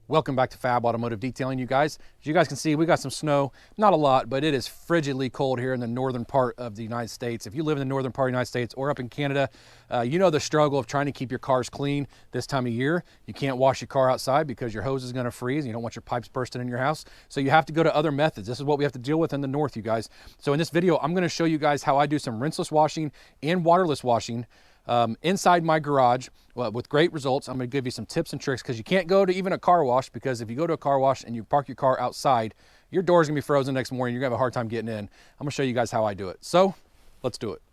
Welcome back to Fab Automotive Detailing, you guys. As you guys can see, we got some snow, not a lot, but it is frigidly cold here in the northern part of the United States. If you live in the northern part of the United States or up in Canada, you know the struggle of trying to keep your cars clean this time of year. You can't wash your car outside because your hose is gonna freeze and you don't want your pipes bursting in your house. So you have to go to other methods. This is what we have to deal with in the north, you guys. So in this video, I'm gonna show you guys how I do some rinseless washing and waterless washing inside my garage with great results. I'm going to give you some tips and tricks because you can't go to even a car wash, because if you go to a car wash and you park your car outside, your door's going to be frozen next morning. You're going to have a hard time getting in. I'm going to show you guys how I do it. So let's do it.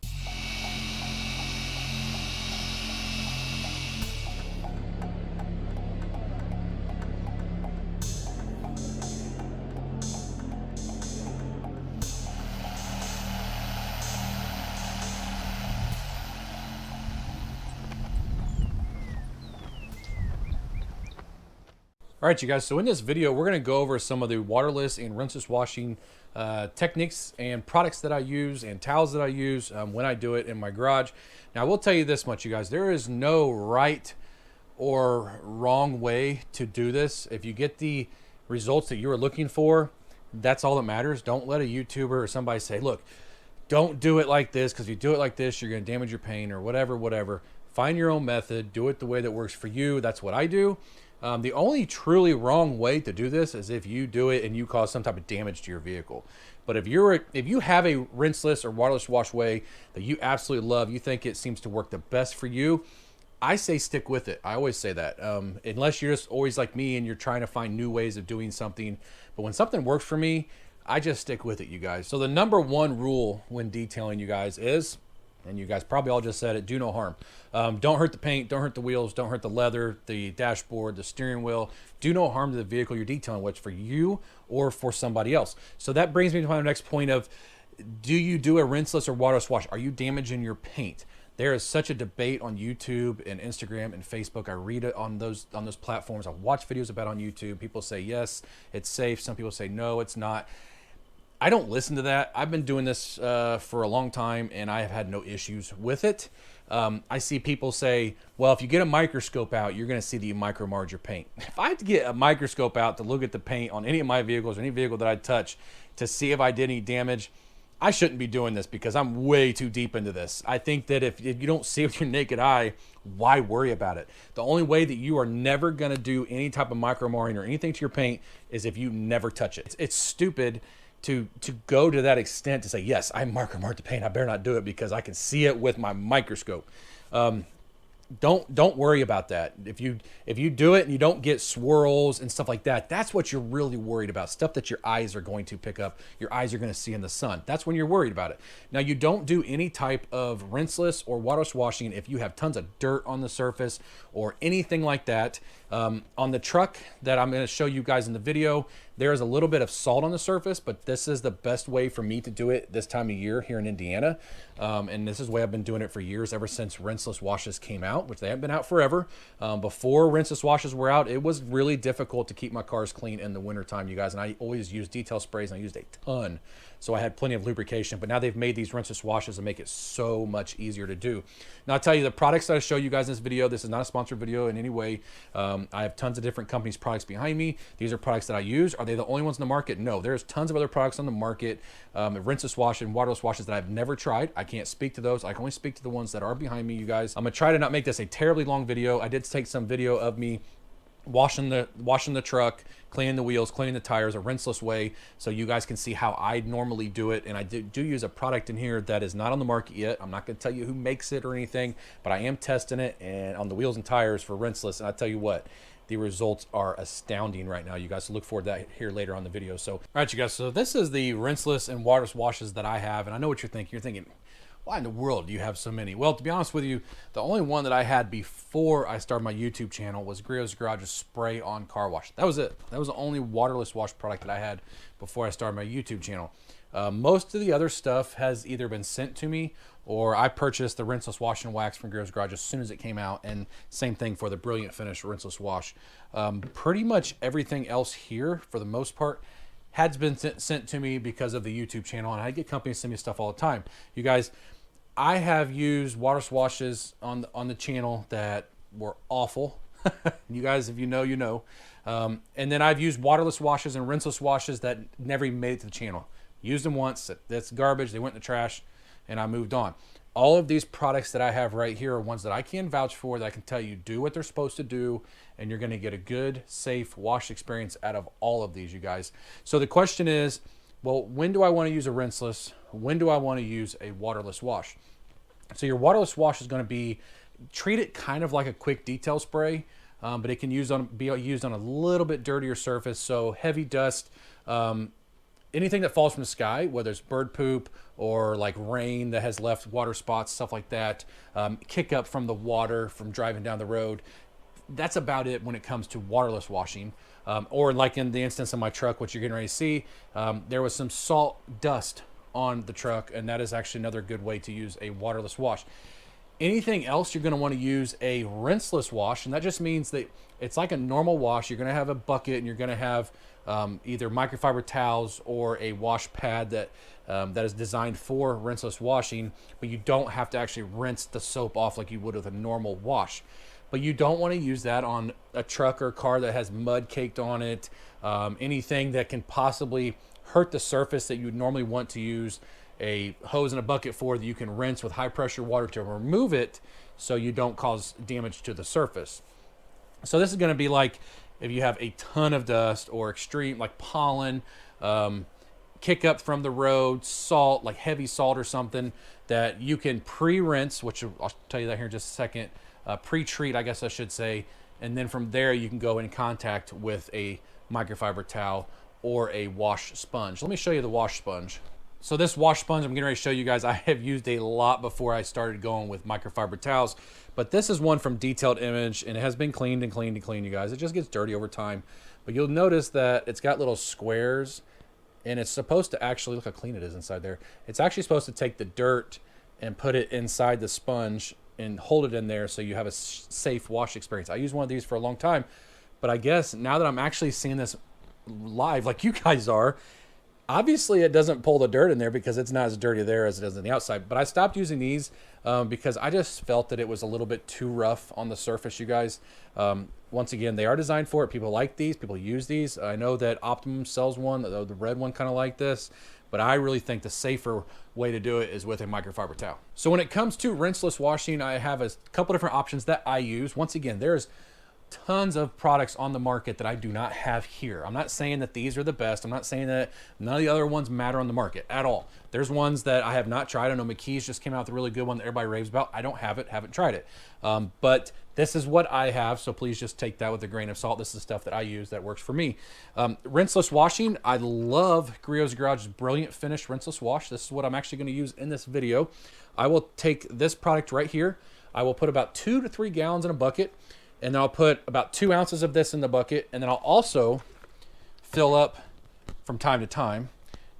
All right, you guys, so in this video, we're gonna go over some of the waterless and rinseless washing techniques and products that I use and towels that I use when I do it in my garage. Now, I will tell you this much, you guys, there is no right or wrong way to do this. If you get the results that you are looking for, that's all that matters. Don't let a YouTuber or somebody say, look, don't do it like this, because if you do it like this, you're gonna damage your paint or whatever. Find your own method, do it the way that works for you. That's what I do. The only truly wrong way to do this is if you do it and you cause some type of damage to your vehicle. But if you have a rinseless or waterless wash way that you absolutely love, you think it seems to work the best for you, I say stick with it. I always say that. Unless you're just always like me and you're trying to find new ways of doing something. But when something works for me, I just stick with it, you guys. So the number one rule when detailing, you guys, is, and you guys probably all just said it, do no harm. Don't hurt the paint, don't hurt the wheels, don't hurt the leather, the dashboard, the steering wheel. Do no harm to the vehicle you're detailing, whether it's for you or for somebody else. So that brings me to my next point of, do you do a rinseless or waterless wash? Are you damaging your paint? There is such a debate on YouTube and Instagram and Facebook. I read it on those platforms. I watch videos about it on YouTube. People say, yes, it's safe. Some people say, no, it's not. I don't listen to that. I've been doing this for a long time, and I have had no issues with it. I see people say, well, if you get a microscope out, you're going to see that you micromarge your paint. If I had to get a microscope out to look at the paint on any of my vehicles or any vehicle that I touch to see if I did any damage, I shouldn't be doing this because I'm way too deep into this. I think that if you don't see it with your naked eye, why worry about it? The only way that you are never going to do any type of micromarring or anything to your paint is if you never touch it. It's stupid to go to that extent to say, yes, I micromark the paint, I better not do it because I can see it with my microscope. Don't worry about that. If you do it and you don't get swirls and stuff like that, that's what you're really worried about. Stuff that your eyes are going to pick up, your eyes are going to see in the sun. That's when you're worried about it. Now, you don't do any type of rinseless or waterless washing if you have tons of dirt on the surface or anything like that. On the truck that I'm going to show you guys in the video, there is a little bit of salt on the surface, but this is the best way for me to do it this time of year here in Indiana. And this is the way I've been doing it for years, ever since rinseless washes came out, which they haven't been out forever. Before rinseless washes were out, it was really difficult to keep my cars clean in the wintertime, you guys. And I always used detail sprays, and I used a ton. So I had plenty of lubrication, but now they've made these rinseless washes and make it so much easier to do. Now, I'll tell you, the products that I show you guys in this video, this is not a sponsored video in any way. I have tons of different companies' products behind me. These are products that I use. Are they the only ones in the market? No, there's tons of other products on the market, rinseless wash and waterless washes that I've never tried. I can't speak to those. I can only speak to the ones that are behind me, you guys. I'm gonna try to not make this a terribly long video. I did take some video of me washing the truck, cleaning the wheels, cleaning the tires, a rinseless way, so you guys can see how I normally do it. And I do use a product in here that is not on the market yet. I'm not going to tell you who makes it or anything, but I am testing it and on the wheels and tires for rinseless. And I tell you what, the results are astounding right now, you guys. So look forward to that here later on the video. So, all right, you guys, so this is the rinseless and waterless washes that I have. And I know what you're thinking. You're thinking, why in the world do you have so many? Well, to be honest with you, the only one that I had before I started my YouTube channel was Griot's Garage's spray on car wash. That was it. That was the only waterless wash product that I had before I started my YouTube channel. Most of the other stuff has either been sent to me or I purchased the rinseless wash and wax from Griot's Garage as soon as it came out, and same thing for the Brilliant Finish rinseless wash. Pretty much everything else here, for the most part, has been sent to me because of the YouTube channel, and I get companies send me stuff all the time. You guys, I have used water washes on the channel that were awful. You guys, if you know, you know. And then I've used waterless washes and rinseless washes that never even made it to the channel. Used them once. That's garbage. They went in the trash, and I moved on. All of these products that I have right here are ones that I can vouch for, that I can tell you do what they're supposed to do, and you're going to get a good, safe wash experience out of all of these, you guys. So the question is, well, when do I want to use a rinseless? When do I want to use a waterless wash? So your waterless wash is going to be, treat it kind of like a quick detail spray, but it can be used on a little bit dirtier surface. So heavy dust, anything that falls from the sky, whether it's bird poop or like rain that has left water spots, stuff like that, kick up from the water from driving down the road. That's about it when it comes to waterless washing. Or like in the instance of my truck, what you're getting ready to see, there was some salt dust on the truck, and that is actually another good way to use a waterless wash. Anything else, you're going to want to use a rinseless wash, and that just means that it's like a normal wash. You're going to have a bucket, and you're going to have either microfiber towels or a wash pad that is designed for rinseless washing, but you don't have to actually rinse the soap off like you would with a normal wash. But you don't want to use that on a truck or car that has mud caked on it, anything that can possibly hurt the surface that you would normally want to use a hose and a bucket for, that you can rinse with high pressure water to remove it so you don't cause damage to the surface. So this is going to be like if you have a ton of dust or extreme like pollen, kick up from the road, salt, like heavy salt or something, that you can pre-rinse, which I'll tell you that here in just a second, pre-treat, I guess I should say, and then from there you can go in contact with a microfiber towel or a wash sponge. Let me show you the wash sponge. So this wash sponge I'm getting ready to show you guys, I have used a lot before I started going with microfiber towels, but this is one from Detailed Image, and it has been cleaned and cleaned and cleaned, you guys. It just gets dirty over time, but you'll notice that it's got little squares, and it's supposed to actually, look how clean it is inside there. It's actually supposed to take the dirt and put it inside the sponge and hold it in there so you have a safe wash experience. I used one of these for a long time, but I guess now that I'm actually seeing this live like you guys are, obviously it doesn't pull the dirt in there because it's not as dirty there as it is on the outside. But I stopped using these because I just felt that it was a little bit too rough on the surface, you guys. Once again, they are designed for it. People like these, people use these. I know that Optimum sells one, the red one kind of like this, but I really think the safer way to do it is with a microfiber towel. So when it comes to rinseless washing, I have a couple different options that I use. Once again, there's tons of products on the market that I do not have here. I'm not saying that these are the best. I'm not saying that none of the other ones matter on the market at all. There's ones that I have not tried. I know McKee's just came out with a really good one that everybody raves about. I don't have it, haven't tried it. But this is what I have, so please just take that with a grain of salt. This is stuff that I use that works for me. Rinseless washing, I love Griot's Garage's Brilliant Finish Rinseless Wash. This is what I'm actually going to use in this video. I will take this product right here. I will put about 2 to 3 gallons in a bucket, and then I'll put about 2 ounces of this in the bucket. And then I'll also fill up from time to time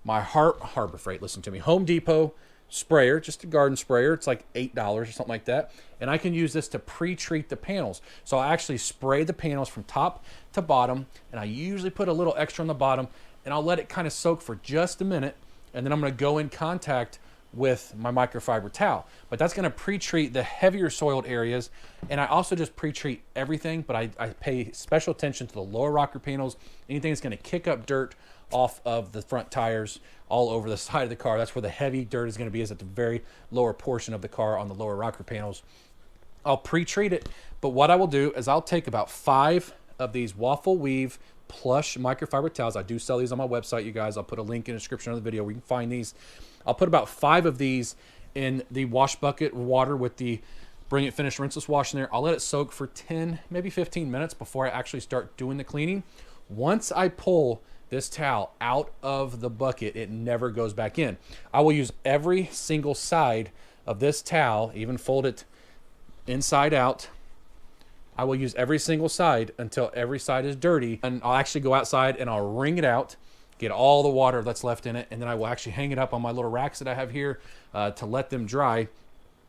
my Harbor Freight, listen to me, Home Depot sprayer, just a garden sprayer. It's like $8 or something like that. And I can use this to pre-treat the panels. So I actually spray the panels from top to bottom, and I usually put a little extra on the bottom, and I'll let it kind of soak for just a minute. And then I'm going to go in contact with my microfiber towel, but that's going to pre-treat the heavier soiled areas. And I also just pre-treat everything, but I pay special attention to the lower rocker panels, anything that's going to kick up dirt off of the front tires all over the side of the car. That's where the heavy dirt is going to be, is at the very lower portion of the car on the lower rocker panels. I'll pre-treat it, but what I will do is I'll take about 5 of these waffle weave plush microfiber towels. I do sell these on my website, you guys. I'll put a link in the description of the video where you can find these. I'll put about 5 of these in the wash bucket water with the Brilliant Finish Rinseless Wash in there. I'll let it soak for 10, maybe 15 minutes before I actually start doing the cleaning. Once I pull this towel out of the bucket, it never goes back in. I will use every single side of this towel, even fold it inside out. I will use every single side until every side is dirty, and I'll actually go outside and I'll wring it out, get all the water that's left in it, and then I will actually hang it up on my little racks that I have here to let them dry.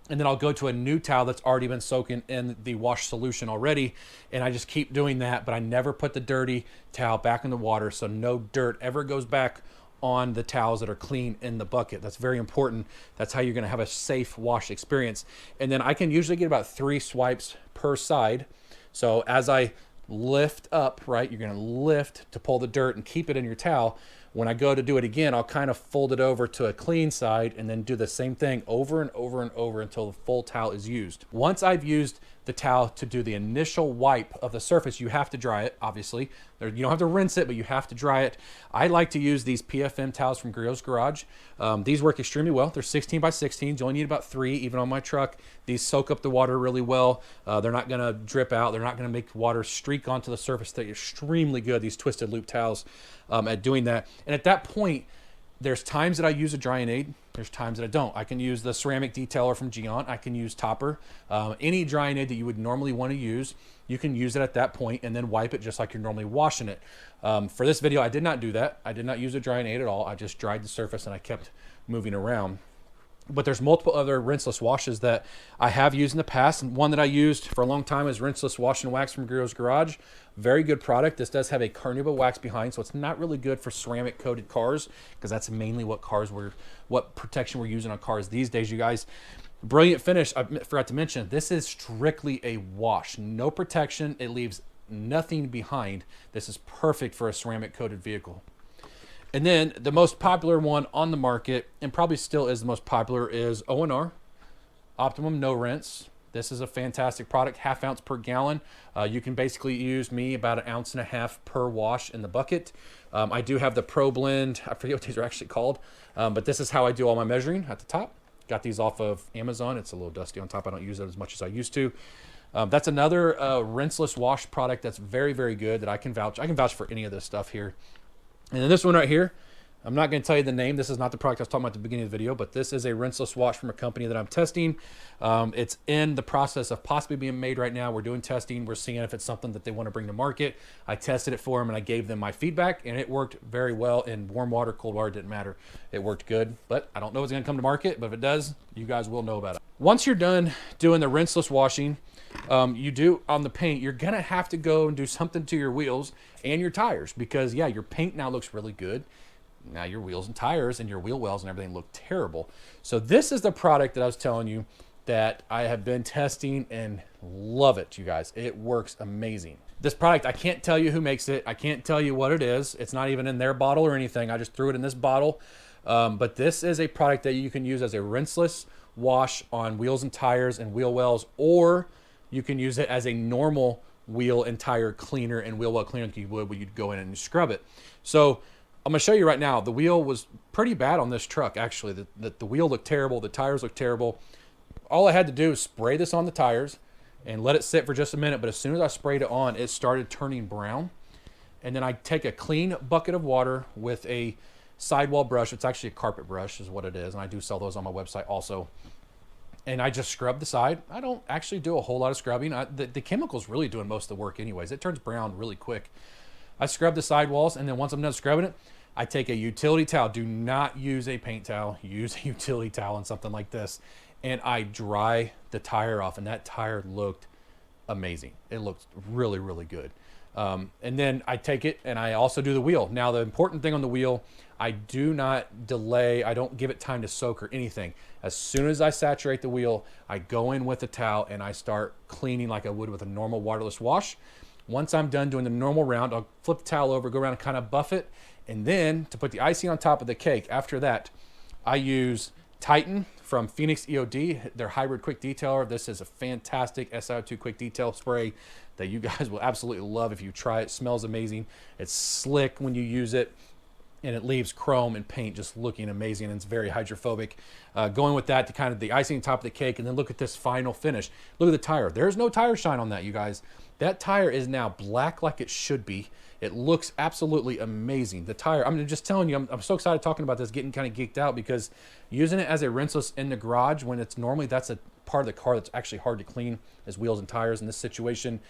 And then I'll go to a new towel that's already been soaking in the wash solution already, and I just keep doing that, but I never put the dirty towel back in the water, so no dirt ever goes back on the towels that are clean in the bucket. That's very important. That's how you're going to have a safe wash experience. And then I can usually get about 3 swipes per side. So as I lift up, right, you're going to lift to pull the dirt and keep it in your towel. When I go to do it again, I'll kind of fold it over to a clean side and then do the same thing over and over and over until the full towel is used. Once I've used the towel to do the initial wipe of the surface, you have to dry it, obviously. You don't have to rinse it, but you have to dry it. I like to use these PFM towels from Grio's Garage. These work extremely well. They're 16 by 16. You only need about 3, even on my truck. These soak up the water really well. They're not going to drip out. They're not going to make water streak onto the surface. They're extremely good, these twisted loop towels, at doing that. And at that point, there's times that I use a drying aid. There's times that I don't. I can use the ceramic detailer from Giant. I can use Topper. Any drying aid that you would normally want to use, you can use it at that point and then wipe it just like you're normally washing it. For this video, I did not do that. I did not use a drying aid at all. I just dried the surface and I kept moving around. But there's multiple other rinseless washes that I have used in the past. And one that I used for a long time is Rinseless Wash and Wax from Grio's Garage. Very good product. This does have a carnauba wax behind, so it's not really good for ceramic coated cars because that's mainly what protection we're using on cars these days, you guys. Brilliant finish. I forgot to mention, this is strictly a wash. No protection. It leaves nothing behind. This is perfect for a ceramic coated vehicle. And then the most popular one on the market, and probably still is the most popular, is O&R, Optimum No Rinse. This is a fantastic product, 1/2 ounce per gallon. You can basically use about 1.5 ounces per wash in the bucket. I do have the Pro Blend. I forget what these are actually called, but this is how I do all my measuring at the top. Got these off of Amazon. It's a little dusty on top. I don't use it as much as I used to. That's another rinseless wash product that's very, very good that I can vouch. I can vouch for any of this stuff here. And then this one right here, I'm not going to tell you the name. This is not the product I was talking about at the beginning of the video, but this is a rinseless wash from a company that I'm testing. It's in the process of possibly being made right now. We're doing testing. We're seeing if it's something that they want to bring to market. I tested it for them and I gave them my feedback, and it worked very well in warm water, cold water, didn't matter. It worked good, but I don't know if it's going to come to market, but if it does, you guys will know about it. Once you're done doing the rinseless washing, you do on the paint, you're gonna have to go and do something to your wheels and your tires because yeah, your paint now looks really good. Now your wheels and tires and your wheel wells and everything look terrible. So this is the product that I was telling you that I have been testing and love it, you guys. It works amazing. This product, I can't tell you who makes it. I can't tell you what it is. It's not even in their bottle or anything. I just threw it in this bottle. But this is a product that you can use as a rinseless wash on wheels and tires and wheel wells, or you can use it as a normal wheel and tire cleaner and wheel well cleaner like you would when you'd go in and scrub it. So I'm going to show you right now. The wheel was pretty bad on this truck, actually. The wheel looked terrible. The tires looked terrible. All I had to do is spray this on the tires and let it sit for just a minute. But as soon as I sprayed it on, it started turning brown. And then I take a clean bucket of water with a sidewall brush. It's actually a carpet brush is what it is. And I do sell those on my website also. And I just scrub the side. I don't actually do a whole lot of scrubbing. The chemical's really doing most of the work anyways. It turns brown really quick. I scrub the sidewalls, and then once I'm done scrubbing it, I take a utility towel. Do not use a paint towel. Use a utility towel on something like this. And I dry the tire off, and that tire looked amazing. It looked really, really good. And then I take it, and I also do the wheel. Now, the important thing on the wheel, I do not delay. I don't give it time to soak or anything. As soon as I saturate the wheel, I go in with the towel and I start cleaning like I would with a normal waterless wash. Once I'm done doing the normal round, I'll flip the towel over, go around and kind of buff it. And then to put the icing on top of the cake, after that, I use Titan from Phoenix EOD, their hybrid quick detailer. This is a fantastic SiO2 quick detail spray that you guys will absolutely love if you try it. It smells amazing. It's slick when you use it, and it leaves chrome and paint just looking amazing, and it's very hydrophobic. Going with that to kind of the icing on top of the cake, and then look at this final finish. Look at the tire. There's no tire shine on that, you guys. That tire is now black like it should be. It looks absolutely amazing. The tire, I'm just telling you, I'm so excited talking about this, getting kind of geeked out because using it as a rinseless in the garage when it's normally, that's a part of the car that's actually hard to clean is wheels and tires. In this situation,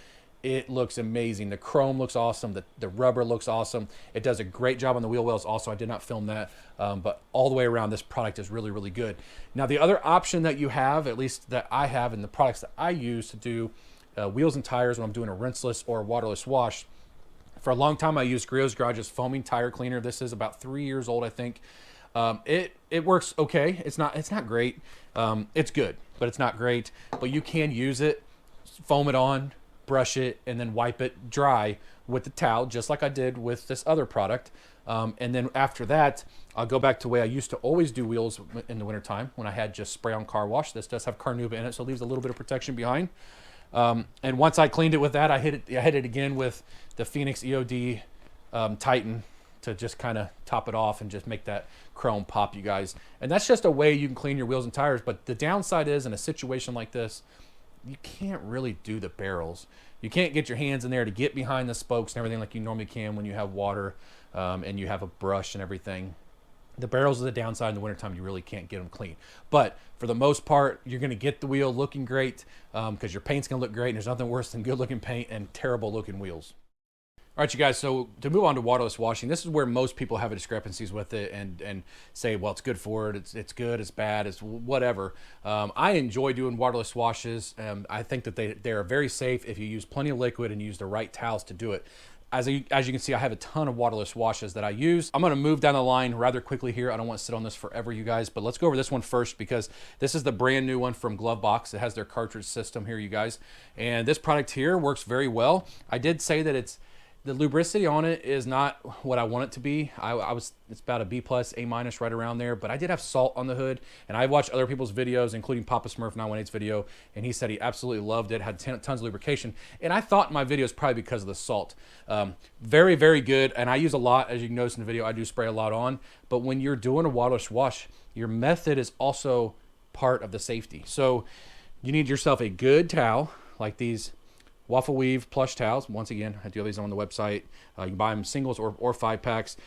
it looks amazing. The chrome looks awesome. The rubber looks awesome. It does a great job on the wheel wells also. I did not film that, but all the way around, this product is really, really good. Now, the other option that you have, at least that I have in the products that I use to do wheels and tires when I'm doing a rinseless or a waterless wash, for a long time, I used Grio's Garage's foaming tire cleaner. This is about 3 years old, I think. It works okay. It's not great. It's good, but it's not great. But you can use it, foam it on, brush it, and then wipe it dry with the towel, just like I did with this other product. And then after that, I'll go back to the way I used to always do wheels in the wintertime when I had just spray on car wash. This does have carnauba in it, so it leaves a little bit of protection behind. And once I cleaned it with that, I hit it again with the Phoenix EOD Titan to just kind of top it off and just make that chrome pop, you guys. And that's just a way you can clean your wheels and tires. But the downside is, in a situation like this, you can't really do the barrels. You can't get your hands in there to get behind the spokes and everything like you normally can when you have water and you have a brush and everything. The barrels are the downside. In the wintertime, you really can't get them clean. But for the most part, you're going to get the wheel looking great because your paint's going to look great. And there's nothing worse than good looking paint and terrible looking wheels. All right, you guys, so to move on to waterless washing, this is where most people have discrepancies with it and say, well, it's good for it, it's good, it's bad, it's whatever. I enjoy doing waterless washes. I think that they are very safe if you use plenty of liquid and use the right towels to do it. As you can see, I have a ton of waterless washes that I use. I'm gonna move down the line rather quickly here. I don't want to sit on this forever, you guys, but let's go over this one first because this is the brand new one from Glovebox. It has their cartridge system here, you guys. And this product here works very well. I did say that the lubricity on it is not what I want it to be. It's about a B+, A- right around there, but I did have salt on the hood, and I watched other people's videos, including Papa Smurf 918's video, and he said he absolutely loved it, had tons of lubrication, and I thought my video is probably because of the salt. Very, very good, and I use a lot, as you can notice in the video, I do spray a lot on, but when you're doing a waterless wash, your method is also part of the safety. So you need yourself a good towel, like these Waffle Weave plush towels. Once again, I do have these on the website. You can buy them singles or 5-packs.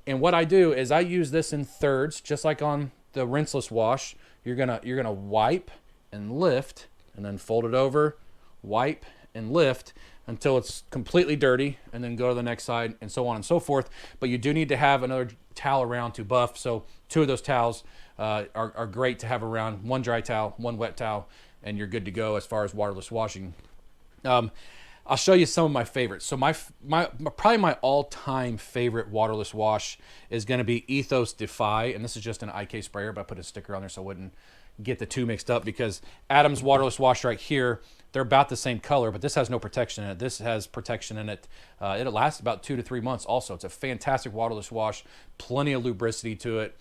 And what I do is I use this in thirds, just like on the Rinseless Wash. You're gonna wipe and lift, and then fold it over, wipe and lift until it's completely dirty, and then go to the next side, and so on and so forth. But you do need to have another towel around to buff. So 2 of those towels are great to have around. 1 dry towel, 1 wet towel, and you're good to go as far as waterless washing. I'll show you some of my favorites. So probably my all-time favorite waterless wash is going to be Ethos Defy, and this is just an IK sprayer, but I put a sticker on there so I wouldn't get the two mixed up, because Adam's waterless wash right here, they're about the same color, but this has no protection in it. This has protection in it. It'll last about 2 to 3 months also. It's a fantastic waterless wash, plenty of lubricity to it.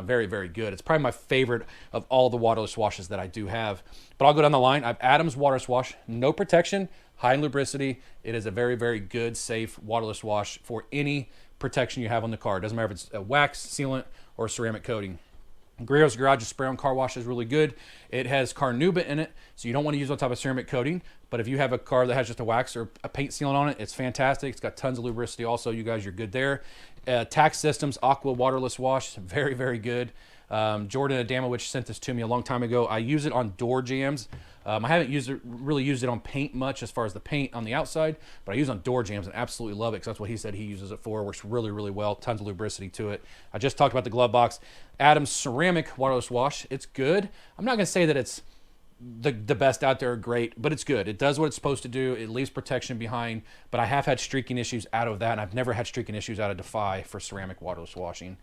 Very, very good. It's probably my favorite of all the waterless washes that I do have. But I'll go down the line. I have Adam's waterless wash, no protection, high in lubricity. It is a very, very good, safe waterless wash for any protection you have on the car. It doesn't matter if it's a wax, sealant, or ceramic coating. Guerrero's Garage's spray on car wash is really good. It has carnauba in it, so you don't want to use on top of ceramic coating. But if you have a car that has just a wax or a paint sealant on it, it's fantastic. It's got tons of lubricity also. You guys, you're good there. Tax Systems Aqua Waterless Wash, very, very good. Jordan Adamowicz sent this to me a long time ago. I use it on door jams. I haven't really used it on paint much as far as the paint on the outside, but I use it on door jams and absolutely love it because that's what he said he uses it for. It works really, really well. Tons of lubricity to it. I just talked about the Glovebox. Adam's Ceramic Waterless Wash. It's good. I'm not going to say that it's the best out there, great, but it's good. It does what it's supposed to do. It leaves protection behind, but I have had streaking issues out of that, and I've never had streaking issues out of Defy for ceramic waterless washing.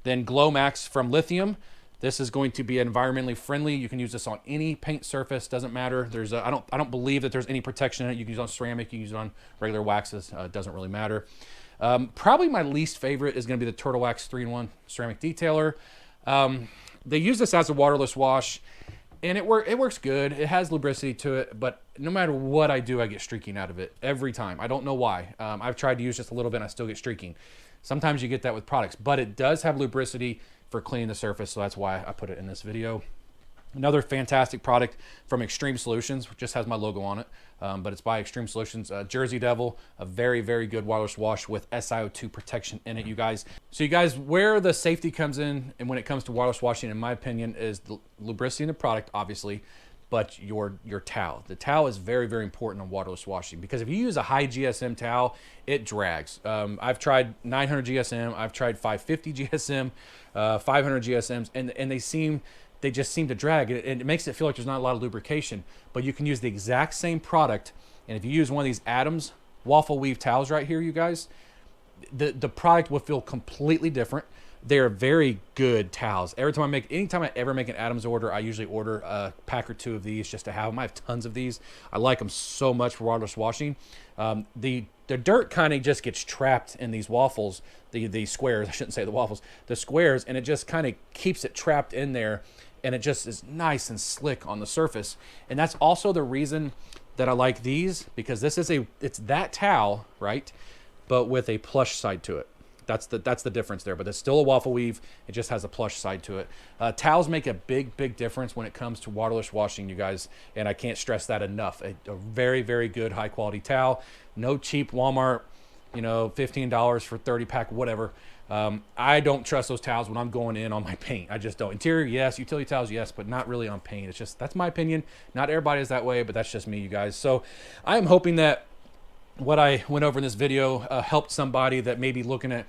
Then Glow Max from Lithium. This is going to be environmentally friendly. You can use this on any paint surface. Doesn't matter. I don't believe that there's any protection in it. You can use it on ceramic. You can use it on regular waxes. It doesn't really matter. Probably my least favorite is going to be the Turtle Wax 3-in-1 ceramic detailer. They use this as a waterless wash, and it works good. It has lubricity to it, but no matter what I do, I get streaking out of it every time. I don't know why. I've tried to use just a little bit, and I still get streaking. Sometimes you get that with products, but it does have lubricity for cleaning the surface, so that's why I put it in this video. Another fantastic product from Extreme Solutions, which just has my logo on it, but it's by Extreme Solutions. Jersey Devil, a very, very good waterless wash with SiO2 protection in it, you guys. So you guys, where the safety comes in, and when it comes to waterless washing, in my opinion, is the lubricity in the product, obviously, but your towel. The towel is very, very important on waterless washing, because if you use a high GSM towel, it drags. I've tried 900 GSM, I've tried 550 GSM, 500 GSMs, and they just seem to drag. It makes it feel like there's not a lot of lubrication, but you can use the exact same product, and if you use one of these Adams Waffle Weave towels right here, you guys, the product will feel completely different. they're very good towels. Anytime I ever make an Adams order, I usually order a pack or two of these just to have them. I have tons of these. I like them so much for waterless washing. The dirt kind of just gets trapped in these waffles, the squares. I shouldn't say the waffles, the squares, and it just kind of keeps it trapped in there, and it just is nice and slick on the surface. And that's also the reason that I like these, because it's that towel, right, but with a plush side to it. That's the difference there, but it's still a waffle weave. It just has a plush side to it. Towels make a big difference when it comes to waterless washing, you guys, and I can't stress that enough. A very, very good high quality towel. No cheap Walmart, $15 for 30 pack, whatever. I don't trust those towels when I'm going in on my paint. I just don't. Interior, yes. Utility towels, yes, but not really on paint. It's just, that's my opinion. Not everybody is that way, but that's just me, you guys. So I am hoping that what I went over in this video helped somebody that may be looking at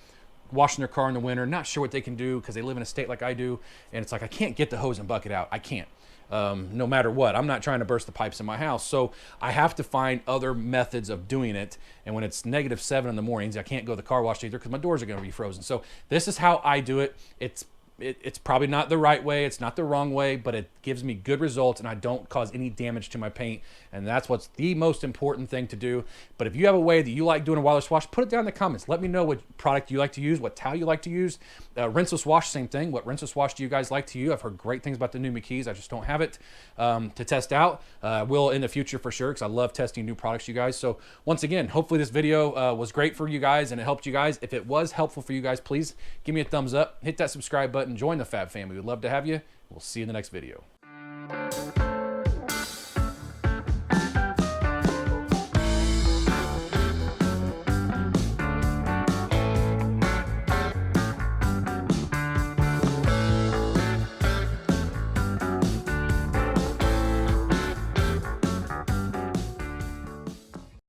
washing their car in the winter, not sure what they can do because they live in a state like I do, and it's like, I can't get the hose and bucket out. I can't. No matter what. I'm not trying to burst the pipes in my house, so I have to find other methods of doing it. And when it's -7 in the mornings, I can't go to the car wash either because my doors are going to be frozen. So this is how I do it. It's probably not the right way, it's not the wrong way, but it gives me good results and I don't cause any damage to my paint, and that's what's the most important thing to do. But if you have a way that you like doing a waterless wash, put it down in the comments. Let me know what product you like to use, what towel you like to use. Rinseless Wash, same thing. What rinseless wash do you guys like to use? I've heard great things about the new McKees. I just don't have it to test out. Will in the future for sure, because I love testing new products, you guys. So once again, hopefully this video was great for you guys and it helped you guys. If it was helpful for you guys, please give me a thumbs up, hit that subscribe button, join the Fab family. We'd love to have you. We'll see you in the next video.